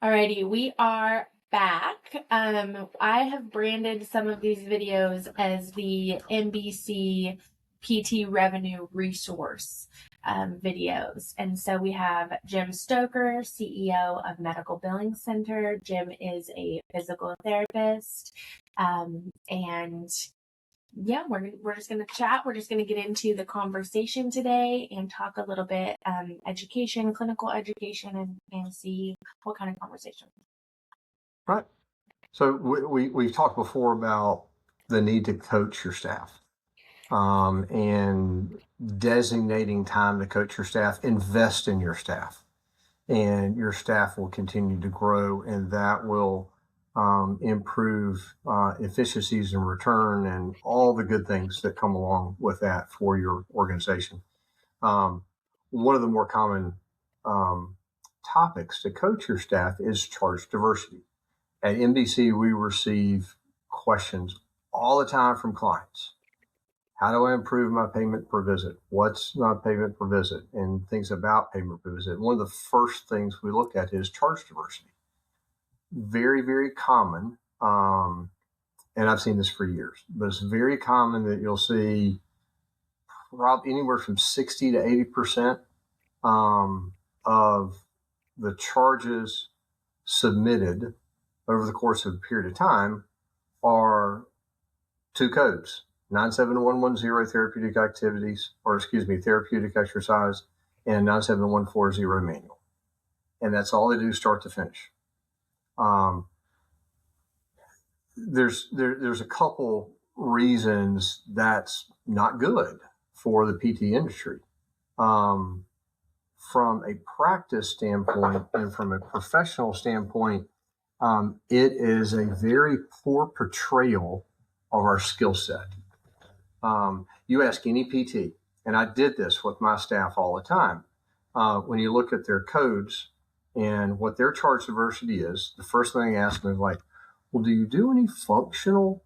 Alrighty, we are back. I have branded some of these videos as the MBC PT Revenue Resource videos. And so we have Jim Stoker, CEO of Medical Billing Center. Jim is a physical therapist. And yeah, we're just going to chat. We're just going to get into the conversation today and talk a little bit education, clinical education, and see what kind of conversation. Right. So we've talked before about the need to coach your staff and designating time to coach your staff, invest in your staff, and your staff will continue to grow, and that will improve efficiencies and return and all the good things that come along with that for your organization. One of the more common topics to coach your staff is charge diversity. At MBC, we receive questions all the time from clients. How do I improve my payment per visit? What's my payment per visit? And things about payment per visit. One of the first things we look at is charge diversity. Very, very common, and I've seen this for years, but it's very common that you'll see probably anywhere from 60 to 80% of the charges submitted over the course of a period of time are two codes, 97110 therapeutic activities, therapeutic exercise, and 97140 manual. And that's all they do start to finish. There's a couple reasons that's not good for the PT industry. From a practice standpoint and from a professional standpoint, it is a very poor portrayal of our skill set. You ask any PT, and I did this with my staff all the time. When you look at their codes and what their charge diversity is, the first thing I ask them is like, well, do you do any functional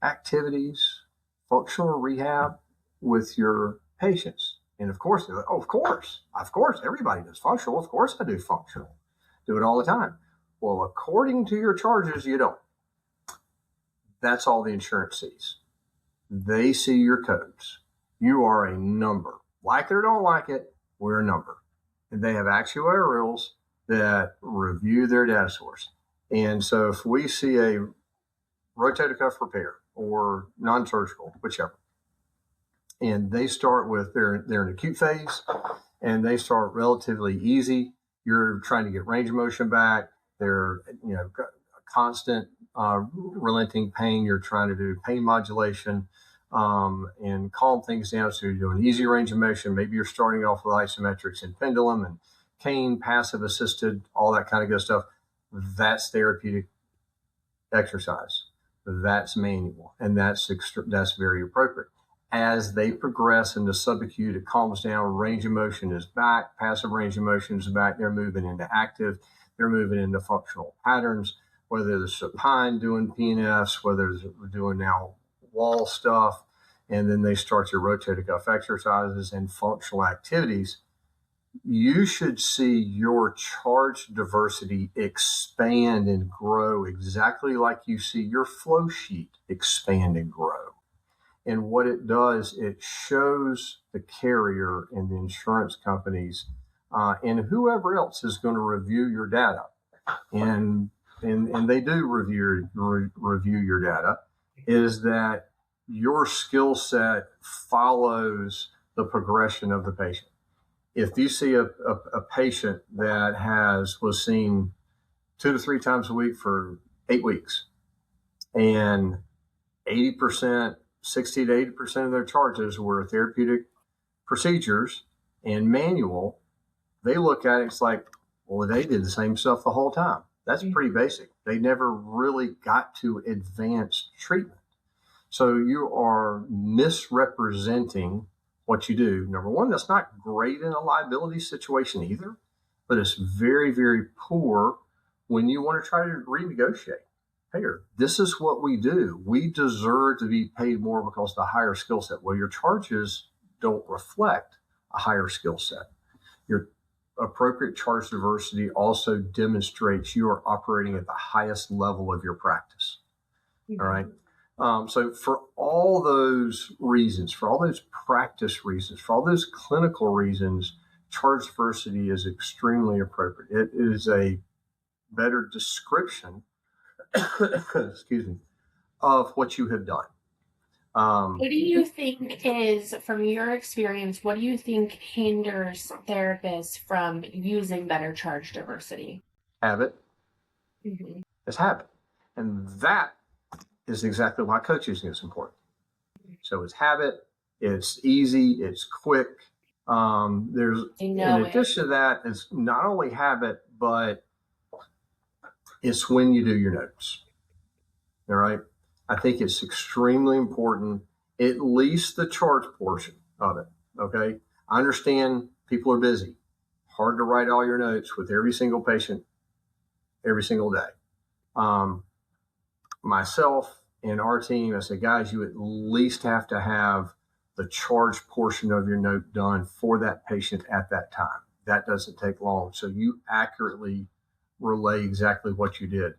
activities, functional rehab with your patients? And of course, they're like, oh, of course, everybody does functional. Of course I do functional. Do it all the time. Well, according to your charges, you don't. That's all the insurance sees. They see your codes. You are a number. Like it or don't like it, we're a number. And they have actuarials that review their data source. And so if we see a rotator cuff repair or non-surgical, whichever, and they start with, they're in acute phase, and they start relatively easy, you're trying to get range of motion back, they're, constant relenting pain, you're trying to do pain modulation and calm things down, so you're doing easy range of motion. Maybe you're starting off with isometrics and pendulum and cane, passive assisted, all that kind of good stuff. That's therapeutic exercise. That's manual, and that's very appropriate. As they progress into subacute, it calms down, range of motion is back, passive range of motion is back, they're moving into active, they're moving into functional patterns, whether they're supine doing PNFs, whether they're doing now wall stuff, and then they start your rotator cuff exercises and functional activities. You should see your charge diversity expand and grow exactly like you see your flow sheet expand and grow. And what it does, it shows the carrier and the insurance companies and whoever else is going to review your data. And they do review your data, is that your skill set follows the progression of the patient. If you see a patient that was seen 2 to 3 times a week for 8 weeks, and 80%, 60 to 80% of their charges were therapeutic procedures and manual, they look at it, it's like, well, they did the same stuff the whole time. That's pretty basic. They never really got to advanced treatment. So you are misrepresenting what you do. Number one, that's not great in a liability situation either, but it's very, very poor when you want to try to renegotiate. Hey, this is what we do. We deserve to be paid more because of the higher skill set. Well, your charges don't reflect a higher skill set. appropriate charge diversity also demonstrates you are operating at the highest level of your practice. All right. So for all those reasons, for all those practice reasons, for all those clinical reasons, charge diversity is extremely appropriate. It is a better description, excuse me, of what you have done. What do you think is, from your experience, what do you think hinders therapists from using better charge diversity? Habit Mm-hmm. is habit. And that is exactly why coaching is important. So it's habit, it's easy, it's quick. There's in addition to that, it's not only habit, but it's when you do your notes. All right. I think it's extremely important, at least the charge portion of it. Okay. I understand people are busy. Hard to write all your notes with every single patient every single day. Myself and our team, I said, guys, you at least have to have the charge portion of your note done for that patient at that time. That doesn't take long. So you accurately relay exactly what you did.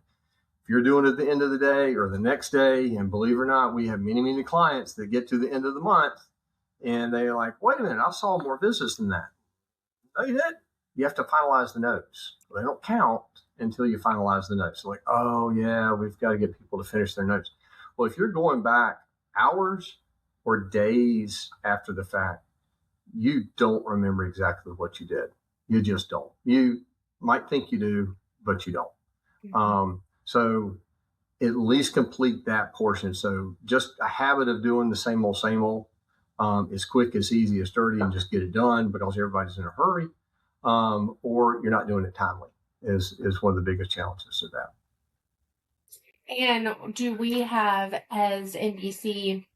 If you're doing it at the end of the day or the next day, and believe it or not, we have many clients that get to the end of the month and they're like, wait a minute, I saw more visits than that. No, you did. You have to finalize the notes. They don't count until you finalize the notes. Like, oh yeah, we've got to get people to finish their notes. Well, if you're going back hours or days after the fact, you don't remember exactly what you did. You just don't. You might think you do, but you don't. Mm-hmm. So at least complete that portion. So just a habit of doing the same old, as quick, as easy, as dirty, and just get it done because everybody's in a hurry, or you're not doing it timely is one of the biggest challenges of that. And do we have, as MBC,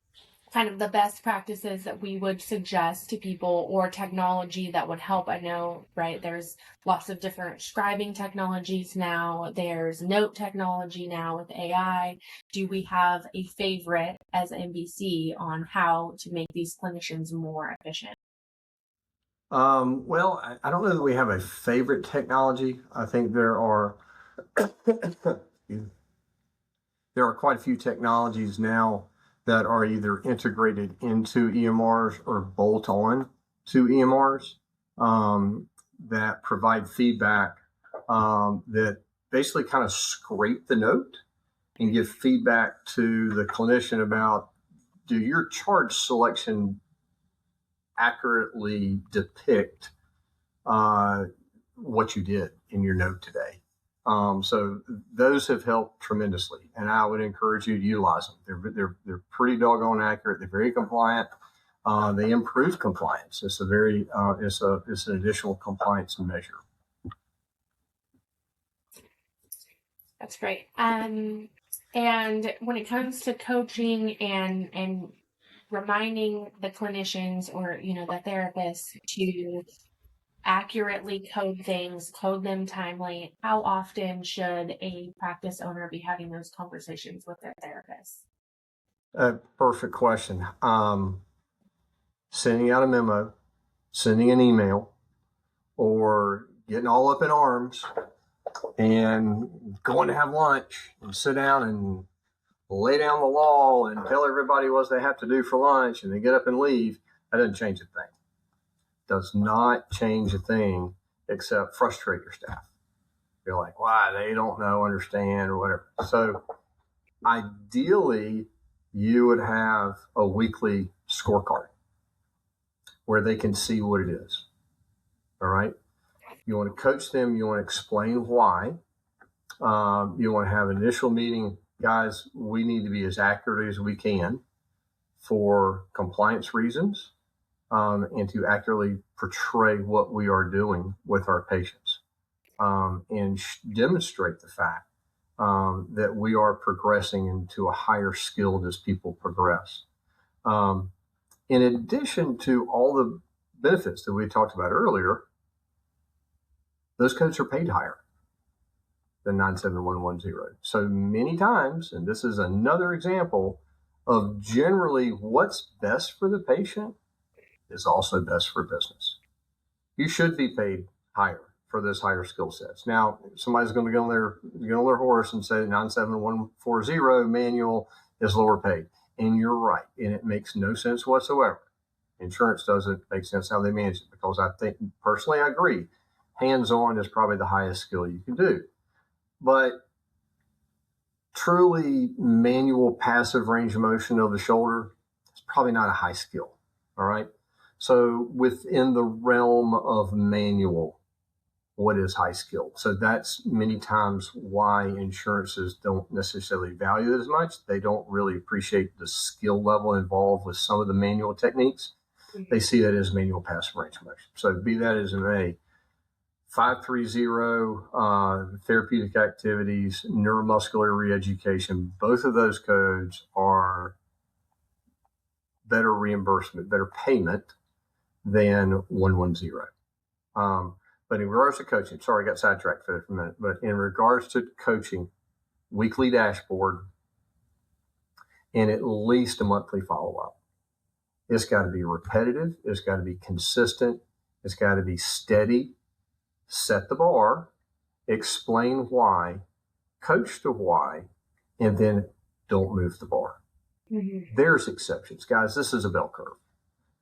kind of the best practices that we would suggest to people, or technology that would help? I know, right, there's lots of different scribing technologies now. There's note technology now with AI. Do we have a favorite as MBC on how to make these clinicians more efficient? Well, I don't know that we have a favorite technology. I think there are quite a few technologies now that are either integrated into EMRs or bolt on to EMRs, that provide feedback, that basically kind of scrape the note and give feedback to the clinician about, do your charge selection accurately depict what you did in your note today? So those have helped tremendously, and I would encourage you to utilize them. They're pretty doggone accurate. They're very compliant. They improve compliance. It's it's an additional compliance measure. That's great. And when it comes to coaching and reminding the clinicians, or the therapists, to accurately code things, code them timely, how often should a practice owner be having those conversations with their therapists? Perfect question. Sending out a memo, sending an email, or getting all up in arms and going to have lunch and sit down and lay down the law and tell everybody what they have to do for lunch and then get up and leave. That doesn't change a thing. Does not change a thing except frustrate your staff. You're like, why? They don't know, understand, or whatever. So ideally, you would have a weekly scorecard where they can see what it is. All right. You want to coach them. You want to explain why. You want to have an initial meeting. Guys, we need to be as accurate as we can for compliance reasons, and to accurately portray what we are doing with our patients, and demonstrate the fact that we are progressing into a higher skilled as people progress. In addition to all the benefits that we talked about earlier, those codes are paid higher than 97110. So many times, and this is another example of generally what's best for the patient is also best for business. You should be paid higher for those higher skill sets. Now, somebody's going to get on their horse and say 97140 manual is lower paid. And you're right. And it makes no sense whatsoever. Insurance doesn't make sense how they manage it, because I think, personally, I agree. Hands-on is probably the highest skill you can do. But truly manual passive range of motion of the shoulder is probably not a high skill. All right. So within the realm of manual, what is high skill? So that's many times why insurances don't necessarily value it as much. They don't really appreciate the skill level involved with some of the manual techniques. They see that as manual passive range of motion. So be that as it may, 530 therapeutic activities, neuromuscular reeducation, both of those codes are better reimbursement, better payment than 110. But in regards to coaching, sorry, I got sidetracked for a minute, but in regards to coaching, weekly dashboard and at least a monthly follow-up. It's got to be repetitive. It's got to be consistent. It's got to be steady. Set the bar, explain why, coach the why, and then don't move the bar. Mm-hmm. There's exceptions. Guys, this is a bell curve.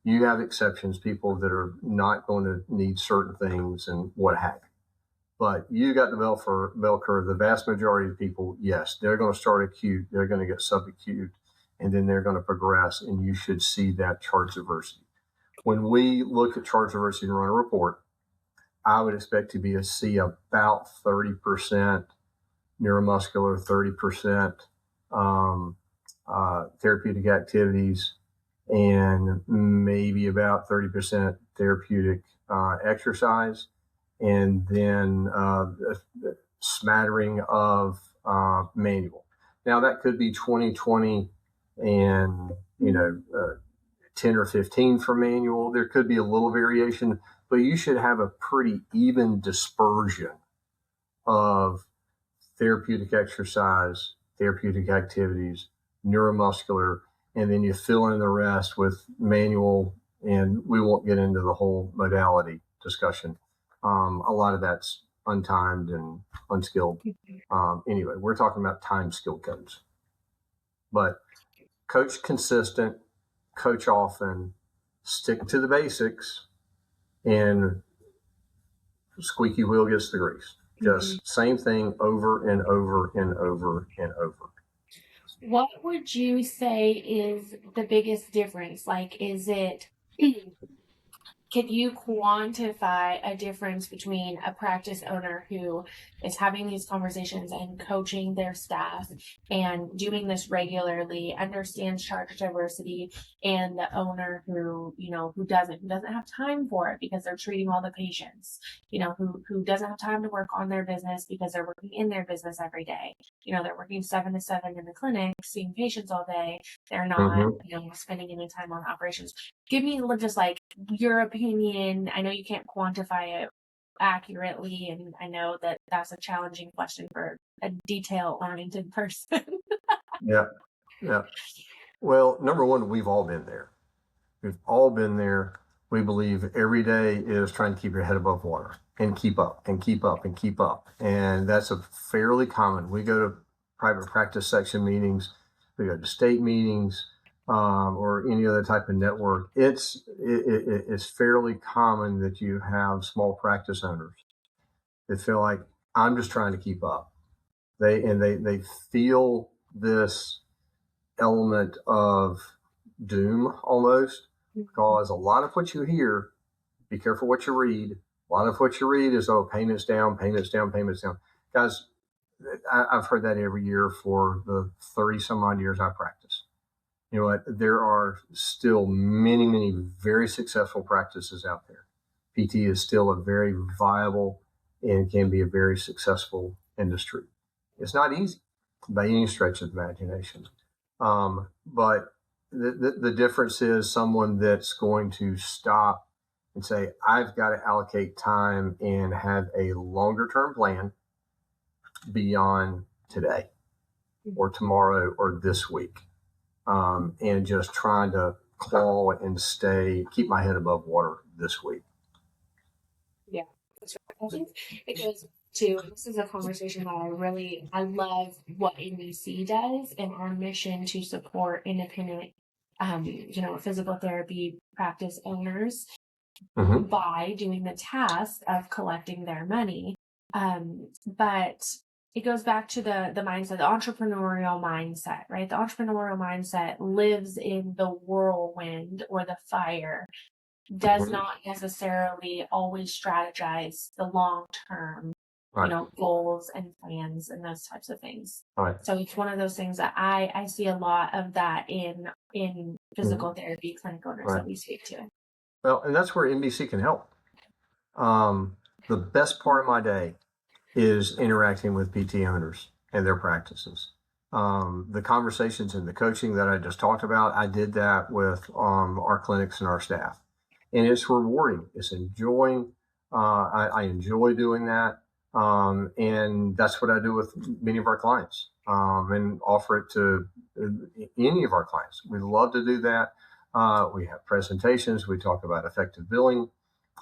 You have exceptions, people that are not going to need certain things and what have you. But you got the bell curve. The vast majority of people, yes, they're going to start acute, they're going to get subacute, and then they're going to progress, and you should see that charge diversity. When we look at charge diversity and run a report, I would expect to see about 30% neuromuscular, 30% therapeutic activities, and maybe about 30% therapeutic exercise, and then a smattering of manual. Now that could be 20-20 and 10 or 15 for manual. There could be a little variation, but you should have a pretty even dispersion of therapeutic exercise, therapeutic activities, neuromuscular, and then you fill in the rest with manual, and we won't get into the whole modality discussion. A lot of that's untimed and unskilled. Anyway, we're talking about time skill codes. But coach consistent, coach often, stick to the basics, and squeaky wheel gets the grease. Just same thing over and over and over and over. What would you say is the biggest difference? Like, is it, can you quantify a difference between a practice owner who is having these conversations and coaching their staff and doing this regularly, understands charge diversity, and the owner who doesn't have time for it because they're treating all the patients, who doesn't have time to work on their business because they're working in their business every day. They're working 7 to 7 in the clinic, seeing patients all day. They're not, spending any time on operations. Give me just like your opinion. I know you can't quantify it accurately, and I know that that's a challenging question for a detail-oriented person. Yeah. Well, number one, we've all been there. We believe every day is trying to keep your head above water and keep up and keep up and keep up. And that's a fairly common. We go to private practice section meetings, we go to state meetings, or any other type of network. It's fairly common that you have small practice owners that feel like, I'm just trying to keep up. They feel this element of doom almost, because a lot of what you hear, be careful what you read. A lot of what you read is, payments down. Guys, I've heard that every year for the 30 some odd years I practice. You know what? There are still many, many very successful practices out there. PT is still a very viable and can be a very successful industry. It's not easy by any stretch of the imagination. But the difference is someone that's going to stop and say, I've got to allocate time and have a longer term plan beyond today or tomorrow or this week. And just trying to claw and keep my head above water this week. Yeah. I think it goes to, this is a conversation that I love what MBC does and our mission to support independent, physical therapy practice owners by doing the task of collecting their money. But it goes back to the mindset, the entrepreneurial mindset, right? The entrepreneurial mindset lives in the whirlwind or the fire, does not necessarily always strategize the long term, goals and plans and those types of things. Right. So it's one of those things that I see a lot of that in physical therapy clinic owners that we speak to. Well, and that's where MBC can help. The best part of my day is interacting with PT owners and their practices. The conversations and the coaching that I just talked about, I did that with our clinics and our staff. And it's rewarding. It's enjoying. I enjoy doing that. And that's what I do with many of our clients and offer it to any of our clients. We love to do that. We have presentations. We talk about effective billing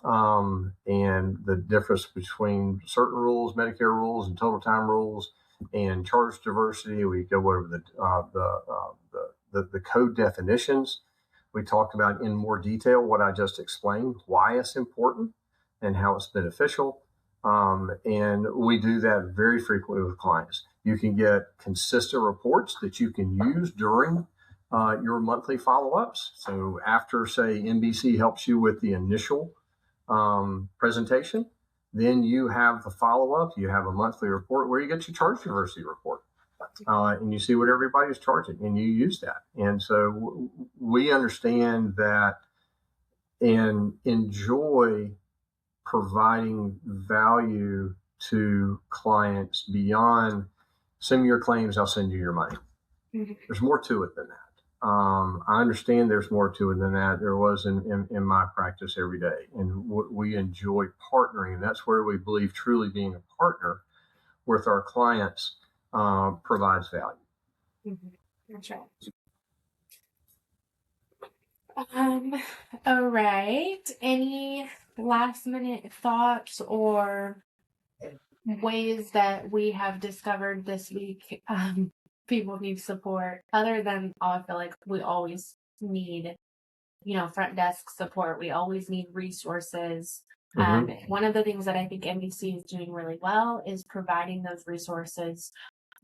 and the difference between certain rules, Medicare rules, and total time rules, and charge diversity. We go over the code definitions. We talked about in more detail what I just explained, why it's important and how it's beneficial. And we do that very frequently with clients. You can get consistent reports that you can use during your monthly follow-ups. So after, say, MBC helps you with the initial presentation, then you have the follow-up. You have a monthly report where you get your charge diversity report. And you see what everybody's charging, and you use that. And so we understand that and enjoy providing value to clients beyond send me your claims, I'll send you your money. There's more to it than that. I understand there's more to it than that. There was in my practice every day. And we enjoy partnering. And that's where we believe truly being a partner with our clients provides value. That's right. All right. Any last minute thoughts or ways that we have discovered this week people need support other than I feel like we always need front desk support, we always need resources. One of the things that I think MBC is doing really well is providing those resources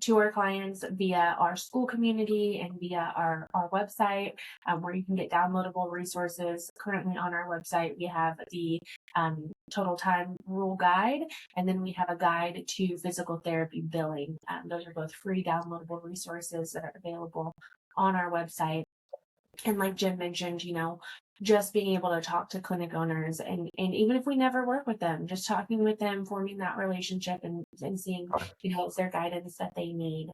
to our clients via our school community and via our website, where you can get downloadable resources. Currently on our website, we have the total time rule guide, and then we have a guide to physical therapy billing. Those are both free downloadable resources that are available on our website. And like Jim mentioned, just being able to talk to clinic owners and even if we never work with them, just talking with them, forming that relationship and seeing, is there guidance that they need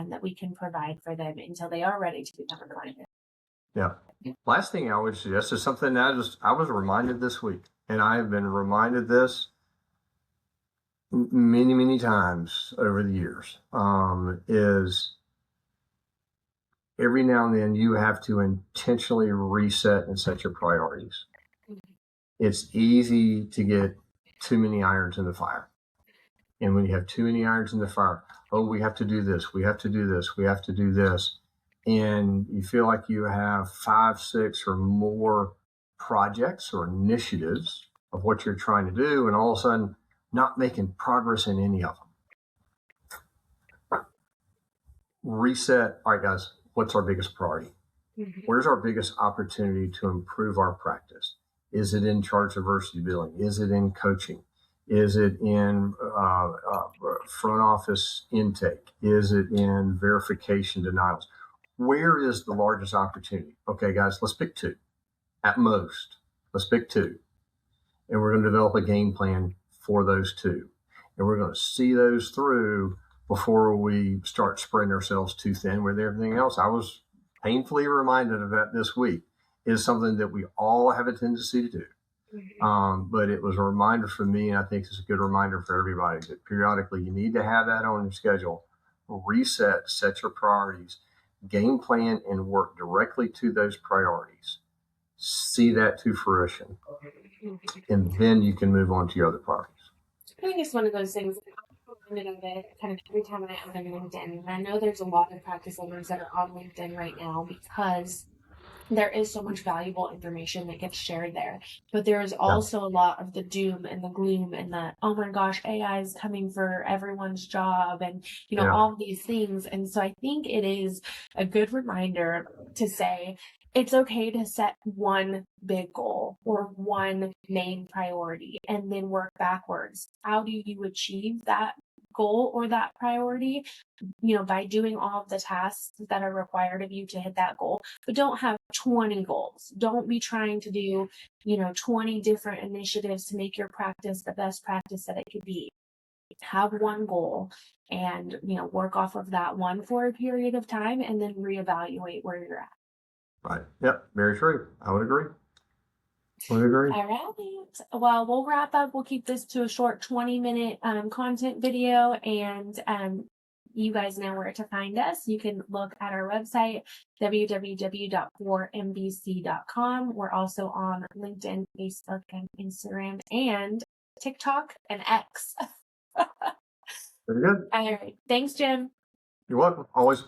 that we can provide for them until they are ready to become a client. Yeah. Last thing I would suggest is something that I was reminded this week, and I have been reminded this many, many times over the years, is every now and then you have to intentionally reset and set your priorities. It's easy to get too many irons in the fire. And when you have too many irons in the fire, we have to do this, we have to do this, we have to do this. And you feel like you have 5, 6 or more projects or initiatives of what you're trying to do, and all of a sudden not making progress in any of them. Reset. All right, guys. What's our biggest priority? Where's our biggest opportunity to improve our practice? Is it in charge diversity billing? Is it in coaching? Is it in front office intake? Is it in verification denials? Where is the largest opportunity? Okay, guys, let's pick 2 at most. Let's pick 2. And we're going to develop a game plan for those 2. And we're going to see those through before we start spreading ourselves too thin with everything else. I was painfully reminded of that this week. Is something that we all have a tendency to do. But it was a reminder for me, and I think it's a good reminder for everybody that periodically you need to have that on your schedule. Reset, set your priorities, game plan, and work directly to those priorities. See that to fruition. And then you can move on to your other priorities. I think it's one of those things. I'm reminded of it kind of every time I open LinkedIn. And I know there's a lot of practice owners that are on LinkedIn right now because there is so much valuable information that gets shared there. But there is Yeah. also a lot of the doom and the gloom and the, oh my gosh, AI is coming for everyone's job and, Yeah. all these things. And so I think it is a good reminder to say, it's okay to set one big goal or one main priority and then work backwards. How do you achieve that goal or that priority? By doing all of the tasks that are required of you to hit that goal. But don't have 20 goals. Don't be trying to do, 20 different initiatives to make your practice the best practice that it could be. Have one goal and, work off of that one for a period of time and then reevaluate where you're at. Right. Yep. Very true. I would agree. Would agree. All right. Well, we'll wrap up. We'll keep this to a short 20-minute content video, and you guys know where to find us. You can look at our website, www.4mbc.com. We're also on LinkedIn, Facebook, and Instagram, and TikTok and X. Very good. All right. Thanks, Jim. You're welcome. Always.